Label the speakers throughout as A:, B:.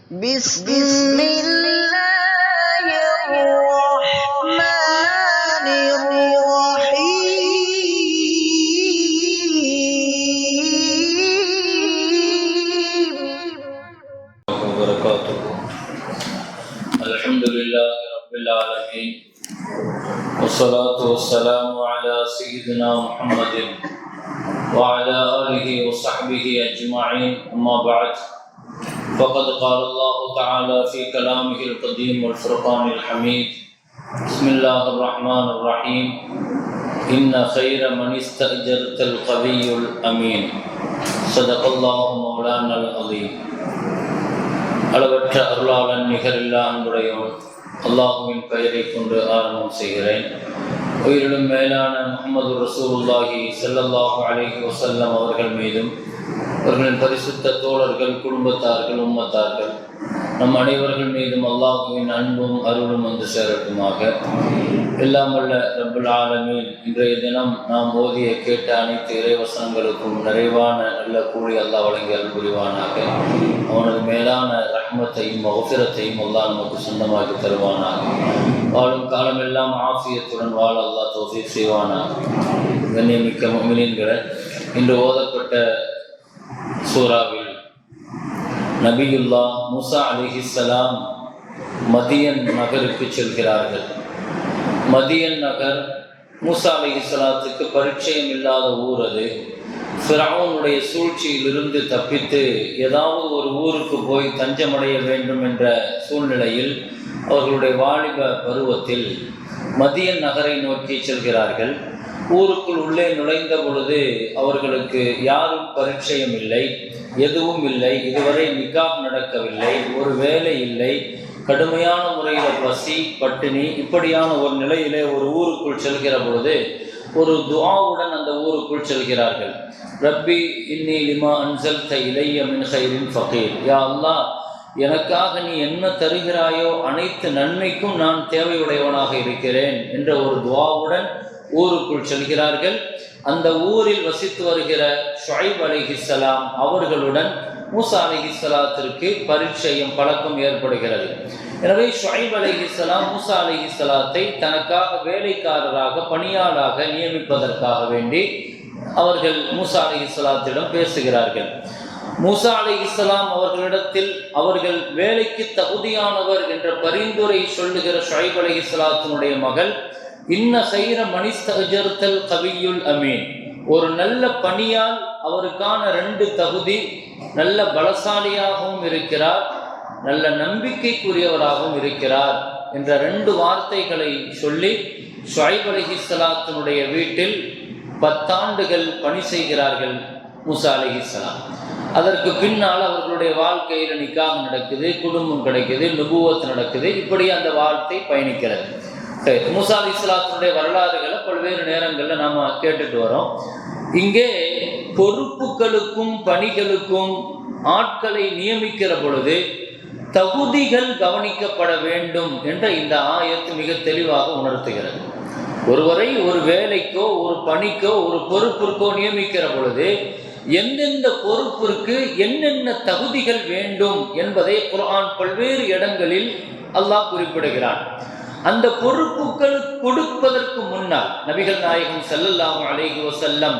A: بسم الله الرحمن الرحيم.
B: وبركاته. الحمد لله رب العالمين، والصلاة والسلام على سيدنا محمد وعلى آله وصحبه أجمعين. أما بعد، فقد قال الله تعالى في كلامه القديم والفرقان الحميد: بسم الله الرحمن الرحيم. إن خير من استأجرت القوي الأمين. صدق الله مولانا العظيم. அளவற்ற அருளாளன் நிகரில்லா அன்புடையவன் அல்லாஹுவின் பெயரை கொண்டு ஆரம்பம் செய்கிறேன். உயிரிலும் மேலான முஹம்மது ரசூலுல்லாஹி ஸல்லல்லாஹு அலைஹி வஸல்லம் அவர்கள் மீதும், அவர்களின் பரிசுத்த தோழர்கள், குடும்பத்தார்கள், உம்மத்தார்கள், நம் அனைவர்கள் மீதும் அல்லாஹுவின் அன்பும் அருளும் வந்து சேரட்டுமாக. எல்லாம் வல்ல ரப்புல் ஆலமீன் இன்றைய தினம் நாம் ஓதிய கேட்ட அனைத்து இறைவசனங்களுக்கும் நிறைவான நல்ல கூலி அல்லாஹ் வழங்கி அருள் புரிவானாக. அவனது மேலான ரஹ்மத்தையும் மஃபிரத்தையும் அல்லாஹ் நமக்கு சொந்தமாக்கி தருவானாக. வாழும் காலமெல்லாம் ஆஃபியத்துடன் வாழ அல்லாஹ் தௌஃபீக் செய்வானாக. கண்ணியமிக்க முஃமினீன்களே, இன்று ஓதப்பட்ட சூராவில் நபியுல்லா மூசா அலைஹிஸ்ஸலாம் மதியன் நகருக்கு செல்கிறார்கள். மதியன் நகர் மூசா அலைஹிஸ்ஸலாத்துக்கு பரிச்சயம் இல்லாத ஊர். அது ஃபிரௌனுடைய சூழ்ச்சியிலிருந்து தப்பித்து ஏதாவது ஒரு ஊருக்கு போய் தஞ்சமடைய வேண்டும் என்ற சூழ்நிலையில் அவர்களுடைய வாலிப பருவத்தில் மதியன் நகரை நோக்கி செல்கிறார்கள். ஊருக்குள் உள்ளே நுழைந்த பொழுது அவர்களுக்கு யாரும் பரிச்சயம் இல்லை, எதுவும் இல்லை. இதுவரை நிக்காஹ் நடக்கவில்லை, ஒரு வேலை இல்லை, கடுமையான முறையில் பசி, பட்டினி, இப்படியான ஒரு நிலையிலே ஒரு ஊருக்குள் செல்கிற பொழுது ஒரு துஆவுடன் அந்த ஊருக்குள் செல்கிறார்கள். ரப்பி இன்னி லிமா அன்சல்த இலைய மின் கைரின் ஃபகீர். யா அல்லாஹ், எனக்காக நீ என்ன தருகிறாயோ அனைத்து நன்மைக்கும் நான் தேவையுடையவனாக இருக்கிறேன் என்ற ஒரு துஆவுடன் ஊருக்குள் செல்கிறார்கள். அந்த ஊரில் வசித்து வருகிற ஷுஐப் அலைஹிஸ்ஸலாம் அவர்களுடன் மூசா அலைஹிஸ்ஸலாத்திற்கு பரிச்சயம், பழக்கம் ஏற்படுகிறது. எனவே ஷுஐப் அலைஹிஸ்ஸலாம் மூசா அலைஹிஸ்ஸலாத்தை தனக்காக வேலைக்காரராக, பணியாளாக நியமிப்பதற்காக வேண்டி அவர்கள் மூசா அலைஹிஸ்ஸலாத்திடம் பேசுகிறார்கள். மூசா அலைஹிஸ்ஸலாம் அவர்களிடத்தில் அவர்கள் வேலைக்கு தகுதியானவர் என்ற பரிந்துரை சொல்லுகிற ஷுஐப் அலைஹிஸ்ஸலாத்தினுடைய மகள், இன்ன கைர மனிஸ்தஜர்தல் கவியுல் அமீன், ஒரு நல்ல பணியால் அவருக்கான 2 தகுதி, நல்ல பலசாலியாகவும் இருக்கிறார், நல்ல நம்பிக்கைக்குரியவராகவும் இருக்கிறார் என்ற 2 வார்த்தைகளை சொல்லி ஷுஐப் அலைஹிஸ்ஸலாத்தினுடைய வீட்டில் 10 ஆண்டுகள் பணி செய்கிறார்கள் மூசா அலைஹிஸ்ஸலாம். அதற்கு பின்னால் அவர்களுடைய வாழ்க்கையில் நிக்காஹ் நடக்குது, குடும்பம் கிடைக்குது, நுபுவத் நடக்குது. இப்படி அந்த வாழ்க்கை பயணிக்கிறது. மூசா அலைஹிஸ்ஸலாத்தினுடைய வரலாறுகளை பல்வேறு நேரங்களில் நாம் கேட்டுட்டு வரோம். இங்கே பொறுப்புகளுக்கும் பணிகளுக்கும் ஆட்களை நியமிக்கிற பொழுது தகுதிகள் கவனிக்கப்பட வேண்டும் என்ற இந்த ஆயத்து மிக தெளிவாக உணர்த்துகிறது. ஒருவரை ஒரு வேலைக்கோ, ஒரு பணிக்கோ, ஒரு பொறுப்பிற்கோ நியமிக்கிற பொழுது எந்தெந்த பொறுப்பிற்கு என்னென்ன தகுதிகள் வேண்டும் என்பதை குர்ஆன் பல்வேறு இடங்களில் அல்லாஹ் குறிப்பிடுகிறான். அந்த பொறுப்புகள் கொடுப்பதற்கு முன்னால் நபிகள் நாயகம் ஸல்லல்லாஹு அலைஹி வஸல்லம்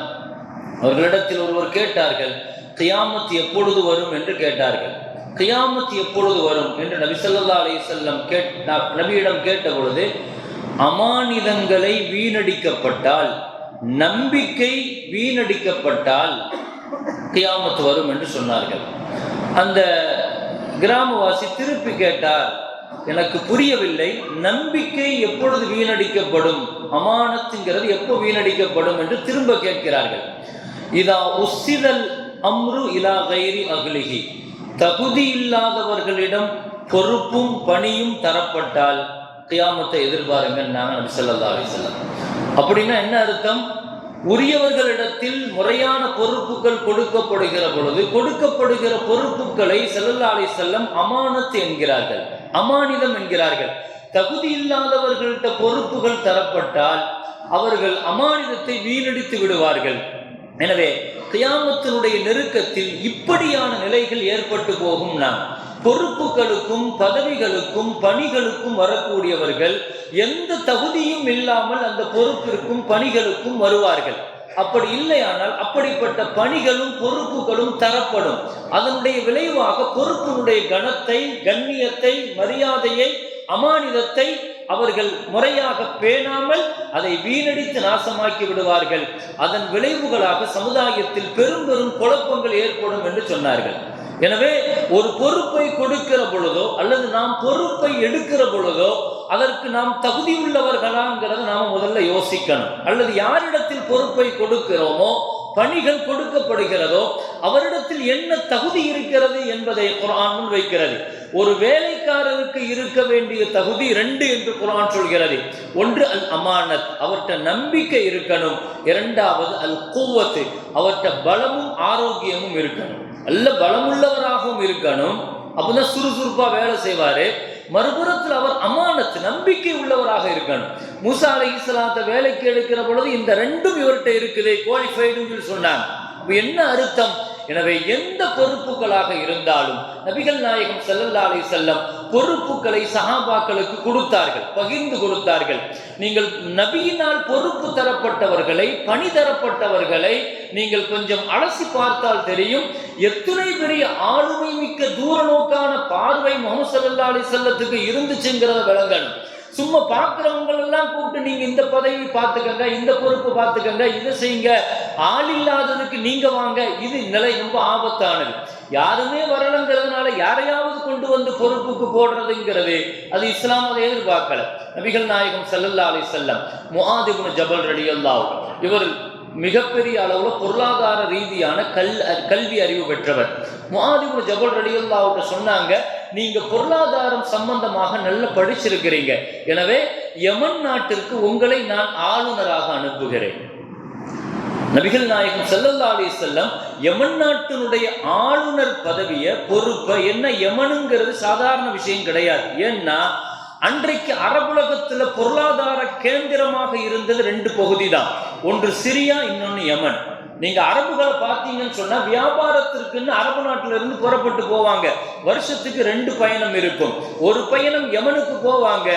B: அவர்களிடத்தில் ஒருவர் கேட்டார்கள், கியாமத் எப்பொழுது வரும் என்று கேட்டார்கள். கியாமத் எப்பொழுது வரும் என்று நபி ஸல்லல்லாஹு அலைஹி வஸல்லம் நபியிடம் கேட்ட பொழுது, அமானிதங்களை வீணடிக்கப்பட்டால், நம்பிக்கை வீணடிக்கப்பட்டால் கியாமத் வரும் என்று சொன்னார்கள். அந்த கிராமவாசி திருப்பி கேட்டார், எனக்கு புரியவில்லை, நம்பிக்கை எப்பொழுது வீணடிக்கப்படும், அமானத்துங்கிறது எப்போ வீணடிக்கப்படும் என்று திரும்ப கேட்கிறார்கள். இதா உஸ்ஸிதல் அம்ரு இலா கைரி அஹ்லிஹி, தகுதி இல்லாதவர்களிடம் பொறுப்பும் பணியும் தரப்பட்டால் கியாமத்தை எதிர்பாருங்கன்னாங்க நபி ஸல்லல்லாஹு அலைஹி வஸல்லம். அப்படின்னா என்ன அர்த்தம்? உரியவர்களிடத்தில் முறையான பொறுப்புகள் கொடுக்கப்படுகிற பொழுது கொடுக்கப்படுகிற பொறுப்புகளை ஸல்லல்லாஹு அலைஹி வஸல்லம் அமானத் என்கிறார்கள், அமானிதம் என்கிறார்கள். தகுதி இல்லாதவர்கள்ட்ட பொறுப்புகள் தரப்பட்டால் அவர்கள் அமானிதத்தை வீணடித்து விடுவார்கள். எனவே கியாமத்தினுடைய நெருக்கத்தில் இப்படியான நிலைகள் ஏற்பட்டு போகும். நாம் பொறுப்புகளுக்கும் பதவிகளுக்கும் பணிகளுக்கும் வரக்கூடியவர்கள் எந்த தகுதியும் இல்லாமல் அந்த பொறுப்பிற்கும் பணிகளுக்கும் வருவார்கள். அப்படி இல்லையானால் அப்படிப்பட்ட பணிகளும் பொறுப்புகளும் தரப்படும். அதனுடைய விளைவாக பொறுப்பினுடைய கணத்தை, கண்ணியத்தை, மரியாதையை, அமானிதத்தை அவர்கள் முறையாக பேணாமல் அதை வீணடித்து நாசமாக்கி விடுவார்கள். அதன் விளைவுகளாக சமுதாயத்தில் பெரும் பெரும் குழப்பங்கள் ஏற்படும் என்று சொன்னார்கள். எனவே ஒரு பொறுப்பை கொடுக்கிற பொழுதோ அல்லது நாம் பொறுப்பை எடுக்கிற பொழுதோ அதற்கு நாம் தகுதியுள்ளவர்களாங்கிறத நாம முதல்ல யோசிக்கணும். அல்லது யாரிடத்தில் பொறுப்பை கொடுக்கிறோமோ, பணிகள் கொடுக்கப்படுகிறதோ, அவரிடத்தில் என்ன தகுதி இருக்கிறது என்பதை குர்ஆன் முன்வைக்கிறது. ஒரு வேலைக்காரருக்கு இருக்க வேண்டிய தகுதி 2 என்று குர்ஆன் சொல்கிறது. ஒன்று அல் அமானத், அவர்கிட்ட நம்பிக்கை இருக்கணும். இரண்டாவது அல் குவத், அவர்கிட்ட பலமும் ஆரோக்கியமும் இருக்கணும். நல்ல பலமுள்ளவராகவும் இருக்கணும், அப்பதான் சுறுசுறுப்பா வேலை செய்வாரு. மறுபுறத்தில் அவர் அமானத், நம்பிக்கை உள்ளவராக இருக்கணும். மூசா அலைஹிஸ்ஸலாத்தை வேலைக்கு எடுக்கிற பொழுது இந்த 2ம் இவர்கிட்ட இருக்குது, குவாலிஃபைடுன்னு சொன்னாங்க. என்ன அர்த்தம்? எனவே எந்த பொறுப்புகளாக இருந்தாலும் நபிகள் நாயகம் ஸல்லல்லாஹு அலைஹி வஸல்லம் பொறுப்புகளை சஹாபாக்களுக்கு கொடுத்தார்கள், பகிர்ந்து கொடுத்தார்கள். நீங்கள் நபியினால் பொறுப்பு தரப்பட்டவர்களை, பணி தரப்பட்டவர்களை நீங்கள் கொஞ்சம் அலசி பார்த்தால் தெரியும் எத்தனை பெரிய ஆளுமை மிக்க தூர நோக்கான பார்வை முஹம்மது ஸல்லல்லாஹு அலைஹி வஸல்லத்துக்கு இருந்துச்சுங்கிறத விளங்கணும். சும்மா பார்க்கிறவங்க எல்லாம் கூப்பிட்டு நீங்க இந்த பதவி பார்த்துக்கங்க, இந்த பொறுப்பு பார்த்துக்கங்க, இதை செய்யுங்க, ஆள் இல்லாததுக்கு நீங்க வாங்க, இது நிலை ரொம்ப ஆபத்தானது. யாருமே வரலங்கிறதுனால யாரையாவது கொண்டு வந்து பொறுப்புக்கு போடுறதுங்கிறது அது இஸ்லாம் அதை எதிர்பார்க்கல. நபிகள் நாயகம் ஸல்லல்லாஹு அலைஹி வஸல்லம் முஆத் இப்னு ஜபல் ரலியல்லாஹு அன்ஹு, இவர் மிகப்பெரிய அளவுல பொருளாதார ரீதியான கல்வி அறிவு பெற்றவர். முஆத் இப்னு ஜபல் ரலியல்லாஹு அன்ஹு சொன்னாங்க, நீங்க பொருளாதாரம் சம்பந்தமாக நல்ல படிச்சிருக்கிறீங்க, எனவே யமன் நாட்டிற்கு உங்களை நான் ஆளுநராக அனுப்புகிறேன். நபிகள் நாயகம் ஸல்லல்லாஹு அலைஹி வஸல்லம் யமன் நாட்டினுடைய ஆளுநர் பதவியை, பொறுப்பை, என்ன யமனுங்கிறது சாதாரண விஷயம் கிடையாது. ஏன்னா அன்றைக்கு அரபுலகத்துல பொருளாதார கேந்திரமாக இருந்தது 2 பகுதி தான், ஒன்று சிரியா, இன்னொன்னு யமன். நீங்க அரபுகளை பார்த்தீங்கன்னு சொன்னா வியாபாரத்திற்குன்னு அரபு நாட்டில இருந்து புறப்பட்டு போவாங்க. வருஷத்துக்கு 2 பயணம் இருக்கும். ஒரு பயணம் யமனுக்கு போவாங்க,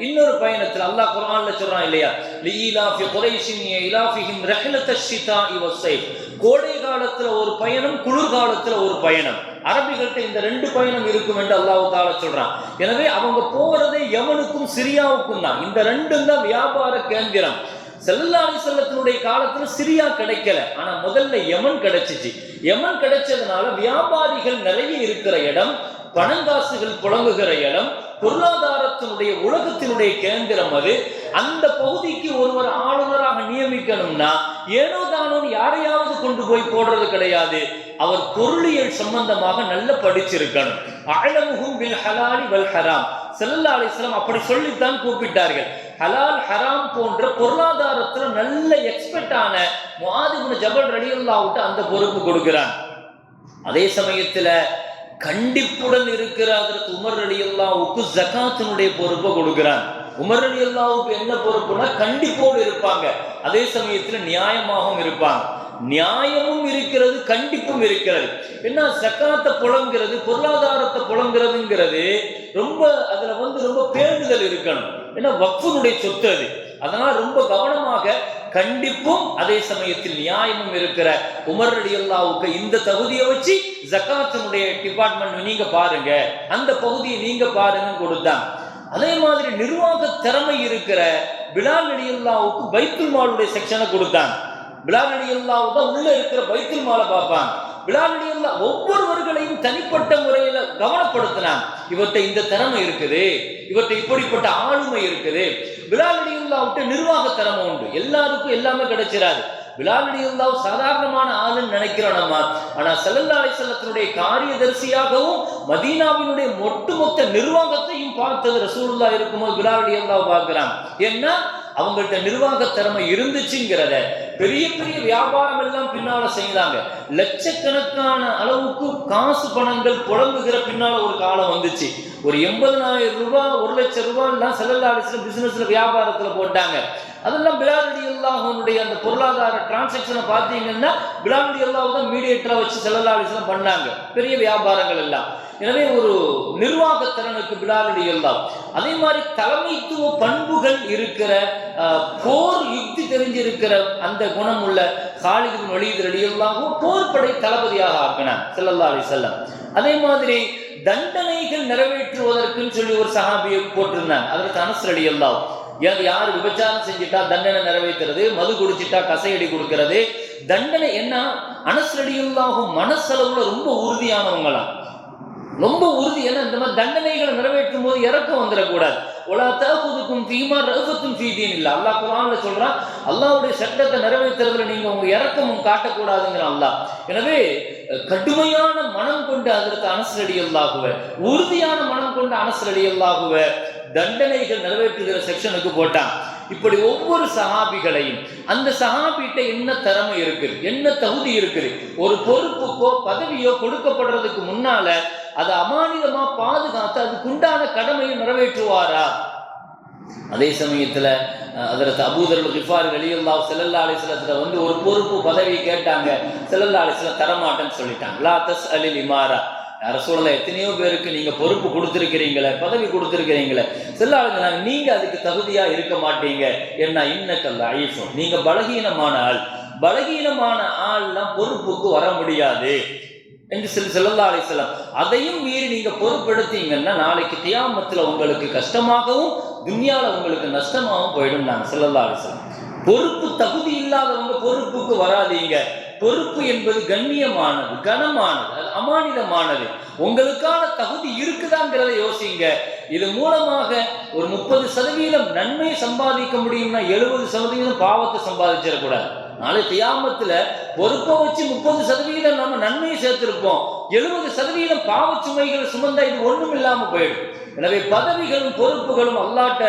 B: இன்னொரு பயணத்தில் அல்லாஹ் குர்ஆன்ல சொல்றான் இல்லையா, லீலாஃபி குரைஷின் இலாஃபிஹிம் ரஹ்லத்தஷ் ஷிதாஇ வஸ்ஸைஃப், கோடை காலத்துல ஒரு பயணம், குளிர் காலத்துல ஒரு பயணம். அரபிகள்கிட்ட இந்த 2 பயணம் இருக்கும் என்று அல்லாஹ் தஆலா சொல்றான். எனவே அவங்க போறதே யமனுக்கும் சிரியாவுக்கும் தான். இந்த 2ம் தான் வியாபார கேந்திரம். ஸல்லல்லாஹு அலைஹி வஸல்லத்தினுடைய காலத்துல சிரியா கிடைக்கல, ஆனா முதல்ல யமன் கிடைச்சிச்சு. யமன் கிடைச்சதுனால வியாபாரிகள் நிறைய இருக்கிற இடம், பணங்காசுகள் புழங்குகிற இடம், பொருளாதாரத்தினுடைய உலகத்தினுடைய கேந்திரம் அது. அந்த பகுதிக்கு ஒருவர் ஆளுநராக நியமிக்கணும்னா ஏனோ தானோ யாரையாவது கொண்டு போய் போடுறது கிடையாது. அவர் பொருளியல் சம்பந்தமாக நல்ல படிச்சிருக்கணும். அஅலமுஹும் பில் ஹலாலி வல் ஹராம், ஸல்லல்லாஹு அலைஹி வஸல்லம் அப்படி சொல்லித்தான் கூப்பிட்டார்கள். ஹலால் ஹராம் போன்ற பொருளாதாரத்துல நல்ல எக்ஸ்பர்ட் ஆன முஆத் இப்னு ஜபல் ரலியல்லாஹு அன்ஹு அந்த பொறுப்பு கொடுக்கிறான். அதே சமயத்துல கண்டிப்புடன் இருக்கிற ஹஜ்ரத் உமர் ரலியல்லாஹுவுக்கு ஜகாத்தினுடைய பொறுப்பை கொடுக்கிறான். உமர் ரலியல்லாஹுவுக்கு என்ன பொறுப்புனா கண்டிப்போடு இருப்பாங்க, அதே சமயத்துல நியாயமாகவும் இருப்பாங்க. நியாயமும் இருக்கிறது, கண்டிப்பும் இருக்கிறது. என்ன ஜகாத்தை புலங்கிறது, பொருளாதாரத்தை புலங்கிறதுங்கிறது ரொம்ப அதுல ரொம்ப பேணுதல் இருக்கணும். ஏன்னா வக்ஃபுனுடைய சொத்து அது. அதனால ரொம்ப கவனமாக கண்டிப்பும் அதே சமயத்தில் நியாயமும் இருக்கிற உமர் ரலியல்லாஹுவுக்கு இந்த தகுதியை வச்சு ஜகாத்தினுடைய டிபார்ட்மெண்ட் நீங்க பாருங்க, அந்த பகுதியை நீங்க பாருங்க கொடுத்தாங்க. அதே மாதிரி நிர்வாக திறமை இருக்கிற பிலால் ரலியல்லாஹுவுக்கு பைத்துல் மாலுடைய செக்ஷனை கொடுத்தாங்க. பிலால் ரலியல்லாஹு தான் உள்ள இருக்கிற பைத்துல் மாலை பார்ப்பாங்க. பிலால் ரலியல்லாஹு ஒவ்வொருவர்களையும் தனிப்பட்ட முறையில கவனப்படுத்தினாங்க. இவர்கிட்ட இந்த திறமை இருக்குது, இவர்கிட்ட இப்படிப்பட்ட ஆளுமை இருக்குது. பிலால் ரலியல்லாஹுவிட்ட நிர்வாக திறமை உண்டு. எல்லாருக்கும் எல்லாமே கிடைச்சிடாது. பிலால் ரலியல்லாஹு சாதாரணமான ஆளுன்னு நினைக்கிறோம் நம்ம. ஆனா ஸல்லல்லாஹு அலைஹி வஸல்லத்தினுடைய காரியதரிசியாகவும் மதீனாவினுடைய ஒட்டுமொத்த நிர்வாகத்தையும் பார்த்தது ரசூலுல்லாஹ் இருக்கும்போது பிலால் ரலியல்லாஹு பார்க்கிறாங்க. ஏன்னா அவங்கள்ட்ட நிர்வாக திறமை இருந்துச்சுங்கிறத, பெரிய பெரிய வியாபாரம் எல்லாம் பின்னால செய்தாங்க. லட்சக்கணக்கான அளவுக்கு காசு பணங்கள் புழங்குகிற பின்னால ஒரு காலம் வந்துச்சு. ஒரு 80,000 ரூபாய், 1 லட்சம் ரூபாய் எல்லாம் ஸல்லல்லாஹு அலைஹி வஸல்லம் பிசினஸ்ல வியாபாரத்துல போட்டாங்க. அதெல்லாம் பிலால் ரலியல்லாஹுனுடைய அந்த பொருளாதார டிரான்சாக்ஷனை பார்த்தீங்கன்னா பிலால் ரலியல்லாஹு தான் மீடியேட்டரா வச்சு ஸல்லல்லாஹு அலைஹி வஸல்லம் பண்ணாங்க பெரிய வியாபாரங்கள் எல்லாம். எனவே ஒரு நிர்வாகத்திறனுக்கு பிலால் ரலியல்லாஹு. அதே மாதிரி தலைமைத்துவ பண்புகள் இருக்கிற போர் யுக்தி தெரிஞ்சிருக்கிற அந்த குணம் உள்ள காலித் இப்னு வலீத் ரலியல்லாஹு போர்படை தளபதியாக ஆக்கினார் ஸல்லல்லாஹு அலைஹி வஸல்லம். அதே மாதிரி தண்டனைகள் நிறைவேற்றுவதற்குன்னு சொல்லி ஒரு சஹாபியை போட்டிருந்தாங்க, அதற்கு அனஸ் ரலியல்லாஹு. யார் விபச்சாரம் செஞ்சுட்டா தண்டனை நிறைவேற்றுறது, மது குடிச்சிட்டா கசையடி கொடுக்கிறது, தண்டனை என்ன. அனஸ் ரலியல்லாஹு மனசளவுல ரொம்ப உறுதியானவங்களாம், ரொம்ப உறுதி. ஏன்னா இந்த மாதிரி தண்டனைகளை நிறைவேற்றும் போது இறக்கம் வந்துடக்கூடாது. அல்லாஹ் குர்ஆன்ல சொல்றான், அல்லாஹ்வுடைய சட்டத்தை நிறைவேற்றுறதுல நீங்க உங்க இறக்கமும் காட்டக்கூடாதுங்கிற அல்லாஹ். எனவே கடுமையான மனம் கொண்டு அதற்கு அனஸ் ரலியல்லாஹுவ, உறுதியான மனம் கொண்டு அனஸ் ரலியல்லாஹுவ தண்டனைகள் நிறைவேற்றுகிற செக்ஷனுக்கு போட்டான். இப்படி ஒவ்வொரு சஹாபிகளையும் அந்த சஹாபிட்ட என்ன திறமை இருக்குது, என்ன தகுதி இருக்குது, ஒரு பொறுப்புக்கோ பதவியோ கொடுக்கப்படுறதுக்கு முன்னால அதை அமானிதமா பாதுகாத்து அதுக்குண்டான கடமையை நிறைவேற்றுவாரா. அதே சமயத்துல ஹஜ்ரத் அபூ தர் கிஃபாரி ரலியல்லாஹு ஸல்லல்லாஹு அலைஹி வஸல்லம் வந்து ஒரு பொறுப்பு பதவி கேட்டாங்க, ஸல்லல்லாஹு அலைஹி வஸல்லம் தரமாட்டேன்னு சொல்லிட்டாங்க. லா தஸ்அலில் இமாரா, ரசூலுல்லாஹ் எத்தனையோ பேருக்கு நீங்க பொறுப்பு கொடுத்துருக்கிறீங்களே, பதவி கொடுத்துருக்கிறீங்களே, ஸல்லல்லாஹு நீங்க அதுக்கு தகுதியா இருக்க மாட்டீங்க. என்ன இன்னக்கல் ஐஃபு, நீங்க பலகீனமான ஆள், பலகீனமான ஆள்லாம் பொறுப்புக்கு வர முடியாது என்று ஸல்லல்லாஹு அலைஹி வஸல்லம். அதையும் மீறி நீங்க பொறுப்பெடுத்தீங்கன்னா நாளைக்கு கியாமத்துல உங்களுக்கு கஷ்டமாகவும் துன்யால உங்களுக்கு நஷ்டமாகவும் போயிடும் நாங்க ஸல்லல்லாஹு அலைஹி வஸல்லம். பொறுப்பு தகுதி இல்லாதவங்க பொறுப்புக்கு வராதீங்க. பொறுப்பு என்பது கண்ணியமானது, கனமானது, அது அமானிதமானது. உங்களுக்கான தகுதி இருக்குதாங்கிறத யோசிங்க. இது மூலமாக ஒரு 30% நன்மை சம்பாதிக்க முடியும்னா 70% பாவத்தை சம்பாதிச்சிடக்கூடாது. நாளை கியாமத்துல பொறுப்பை வச்சு 30% நம்ம நன்மையை சேர்த்திருப்போம், 70% பாவச்சுமைகள் சுமந்தா இது ஒண்ணும் இல்லாம போயிடும். எனவே பதவிகளும் பொறுப்புகளும் அல்லாஹ்ட்ட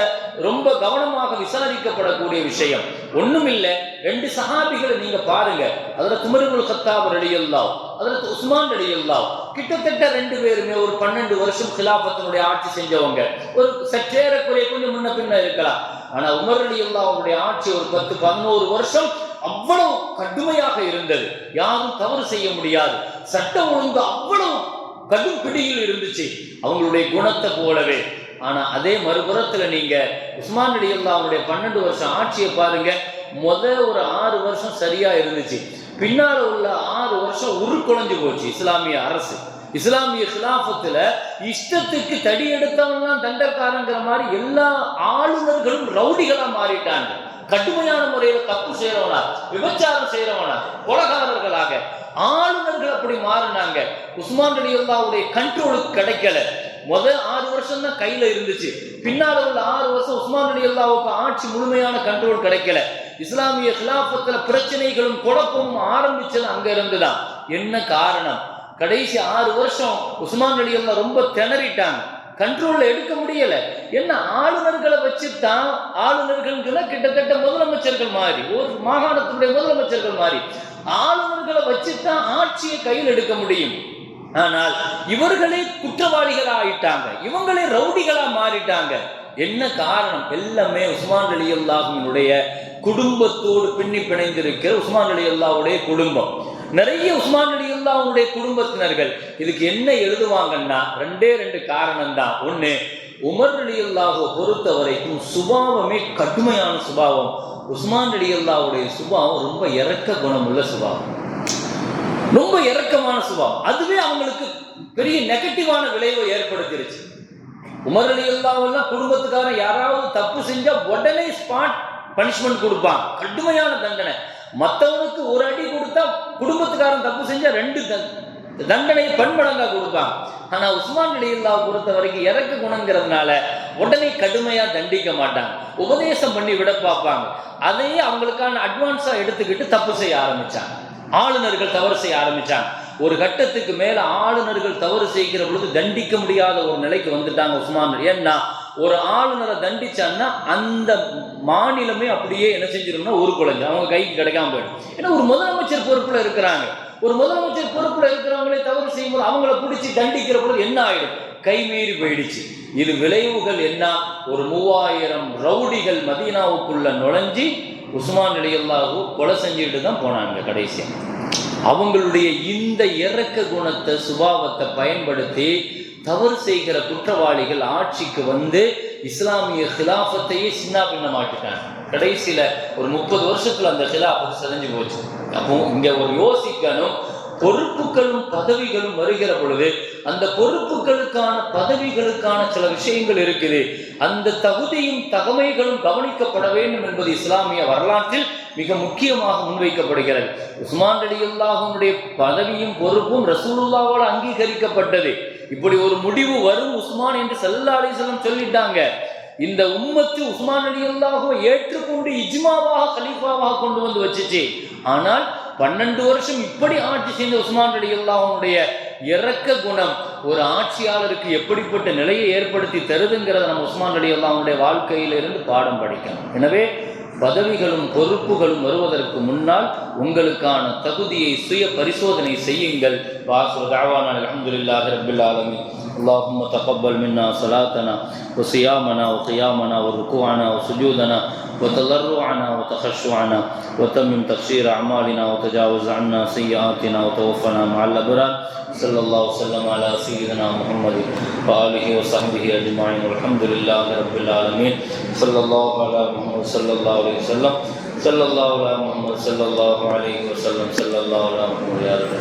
B: ரொம்ப கவனமாக விசாரிக்கப்படக்கூடிய விஷயம். ஒண்ணும் இல்லை, 2 சஹாபிகளை நீங்க பாருங்க, ஹஜ்ரத் உமர் இப்னு கத்தாப் ரலியல்லாஹு, ஹஜ்ரத் உஸ்மான் ரலியல்லாஹு. கிட்டத்தட்ட 2 பேருமே ஒரு 12 வருஷம் கிலாஃபத்தினுடைய ஆட்சி செஞ்சவங்க. ஒரு சற்றேறக்குறைய கொஞ்சம் முன்ன பின்ன இருக்கலாம். ஆனா உமர் ரலியல்லாஹுடைய ஆட்சி ஒரு 10-11 வருஷம் அவ்வளவு கடுமையாக இருந்தது. யாரும் தவறு செய்ய முடியாது, சட்டம் ஒழுங்கு அவ்வளவு கடும் பிடியில் இருந்துச்சு அவங்களுடைய குணத்தை போலவே. ஆனா அதே மறுபுறத்துல நீங்க உஸ்மான் ரலியல்லாஹுடைய 12 வருஷம் ஆட்சியை பாருங்க. ஒரு 6 வருஷம் சரியா இருந்துச்சு, பின்னால உள்ள 6 வருஷம் உருக்குலைஞ்சு போச்சு இஸ்லாமிய அரசு. இஸ்லாமிய கிலாஃபத்துல இஷ்டத்துக்கு தடி எடுத்தவங்கலாம் தண்டக்காரங்கிற மாதிரி எல்லா ஆளுநர்களும் ரவுடிகளா மாறிட்டாங்க. கடுமையான முறையில தப்பு செய்யறவனா, விபச்சாரம் செய்யறவனா, கொலைகாரர்களாக ஆளுநர்கள் அப்படி மாறினாங்க. உஸ்மான் ரலியல்லாஹுடைய கண்ட்ரோலுக்கு கிடைக்கல. 6 வருஷம் தான் கையில இருந்துச்சு, பின்னால உள்ள 6 வருஷம் உஸ்மான் ரலியல்லாஹுக்கு ஆட்சி முழுமையான கண்ட்ரோல் கிடைக்கல. இஸ்லாமிய கிலாஃபத்துல பிரச்சனைகளும் குழப்பமும் ஆரம்பிச்சது அங்க இருந்துதான். என்ன காரணம்? கடைசி 6 வருஷம் உஸ்மான் ரலியல்லாஹு ரொம்ப திணறிட்டாங்க, கண்ட்ரோல்ல எடுக்க முடியல. என்ன ஆளுநர்களை வச்சுதான், ஆளுநர்கள் கிட்டத்தட்ட முதலமைச்சர்கள் மாதிரி, ஒரு மாகாணத்தினுடைய முதலமைச்சர்கள் மாதிரி ஆளுநர்களை வச்சுதான் ஆட்சியை கையில் எடுக்க முடியும். ஆனால் இவர்களே குற்றவாளிகளா ஆயிட்டாங்க, இவங்களே ரவுடிகளா மாறிட்டாங்க. என்ன காரணம்? எல்லாமே உஸ்மான் ரலியல்லாஹுவினுடைய குடும்பத்தோடு பின்னி பிணைந்திருக்கிற உஸ்மான் ரலியல்லாஹுடைய குடும்பம். நிறைய உஸ்மான் ரலியல்லாஹுடைய குடும்பத்தினர்கள் இதுக்கு என்ன எழுதுவாங்கன்னா 2 காரணம் தான். ஒண்ணு, உமர் ரலியல்லாஹு பொறுத்த வரைக்கும் சுபாவமே கடுமையான சுபாவம். உஸ்மான் ரலியல்லாஹுடைய சுபாவம் ரொம்ப இரக்க குணம் உள்ள சுபாவம், ரொம்ப இரக்கமான சுபாவம். அதுவே அவங்களுக்கு பெரிய நெகட்டிவான விளைவை ஏற்படுத்திருச்சு. உமர் ரலியல்லாஹு எல்லாம் குடும்பத்துக்காரன் யாராவது தப்பு செஞ்சா உடனே ஸ்பாட் பனிஷ்மெண்ட் கொடுப்பாங்க, கடுமையான தண்டனை. மற்றவனுக்கு ஒரு அடி கொடுத்தா குடும்பத்துக்காரன் தப்பு செஞ்சா 2 தண்டனை பன்மடங்கா கொடுப்பாங்க. ஆனா உஸ்மான் ரலியல்லாஹு பொறுத்த வரைக்கும் இறக்க குணங்கிறதுனால உடனே கடுமையா தண்டிக்க மாட்டாங்க, உபதேசம் பண்ணி விட பார்ப்பாங்க. அதையே அவங்களுக்கான அட்வான்ஸா எடுத்துக்கிட்டு தப்பு செய்ய ஆரம்பிச்சாங்க, ஆளுநர்கள் தவறு செய்ய ஆரம்பிச்சாங்க. ஒரு கட்டத்துக்கு மேல ஆளுநர்கள் தவறு செய்கிற பொழுது தண்டிக்க முடியாத ஒரு நிலைக்கு வந்துட்டாங்க உஸ்மான். ஏன்னா ஒரு ஆளுநரை தண்டிச்சான்னா அந்த மாநிலமே அப்படியே என்ன செஞ்சிரும்னா உருக்குலைஞ்சு அவங்க கைக்கு கிடைக்காம போயிடும். ஏன்னா ஒரு முதலமைச்சர் பொறுப்புல இருக்கிறாங்க, ஒரு முதலமைச்சர் பொறுப்புல இருக்கிறவங்களே தவறு செய்யும்போது அவங்கள பிடிச்சி தண்டிக்கிற பொழுது என்ன ஆயிடும்? கைமீறி போயிடுச்சு. இது விளைவுகள் என்ன? ஒரு 3000 ரவுடிகள் மதீனாவுக்குள்ள நுழைஞ்சி உஸ்மான் ரலியல்லாஹு கொலை செஞ்சுட்டு தான் போனாங்க கடைசியா. அவங்களுடைய இந்த இறக்க குணத்தை சுபாவத்தை பயன்படுத்தி தவறு செய்கிற குற்றவாளிகள் ஆட்சிக்கு வந்து இஸ்லாமிய ஹிலாஃபத்தையே சின்ன பின்னமாக்கிட்டாங்க. கடைசியில ஒரு 30 வருஷத்துல அந்த ஹிலாஃபத் செதஞ்சு போச்சு. அப்போ இங்க ஒரு யோசிக்கணும், பொறுப்புகளும் பதவிகளும் வருகிற பொழுது அந்த பொறுப்புகளுக்கான பதவிகளுக்கான சில விஷயங்கள் இருக்குது. அந்த தகுதியும் தகமைகளும் கவனிக்கப்பட வேண்டும் என்பது இஸ்லாமிய வரலாற்றில் மிக முக்கியமாக முன்வைக்கப்படுகிறது. உஸ்மான் ரலியல்லாஹுவுடைய பதவியும் பொறுப்பும் ரசூலுல்லாஹ்வால் அங்கீகரிக்கப்பட்டது. இப்படி ஒரு முடிவு வரும் உஸ்மான் என்று ஸல்லல்லாஹு அலைஹி வஸல்லம் சொல்லிட்டாங்க. இந்த உம்மத்து உஸ்மான் ரலியல்லாஹுவை ஏற்றுக்கொண்டு இஜ்மாவாக கலீஃபாவாக கொண்டு வந்து வச்சுச்சு. ஆனால் 12 வருஷம் இப்படி ஆட்சி செய்த உஸ்மான் ரலியல்லாஹுவுடைய இறக்க குணம் ஒரு ஆட்சியாளருக்கு எப்படிப்பட்ட நிலையை ஏற்படுத்தி தருதுங்கிறத நம்ம உஸ்மான் ரலியல்லாஹுவுடைய வாழ்க்கையிலிருந்து பாடம் படிக்கணும். எனவே பதவிகளும் பொறுப்புகளும் வருவதற்கு முன்னால் உங்களுக்கான தகுதியை சுய பரிசோதனை செய்யுங்கள். வாசுரு தஅவானா அல்ஹம்துலில்லாஹி ரப்பில் ஆலமீன். اللهم تقبل منا صلاتنا وصيامنا وقيامنا وركوعنا وسجودنا وتضرعنا وتخشعنا وتمم تقصير أعمالنا وتجاوز عنا سيئاتنا وتوفنا مع الأبرار. صلى الله وسلم على سيدنا محمد وآله وصحبه أجمعين والحمد لله رب العالمين. صلى الله على محمد صلى الله عليه وسلم. صلى الله على محمد صلى الله عليه وسلم. صلى الله على محمد يا رب.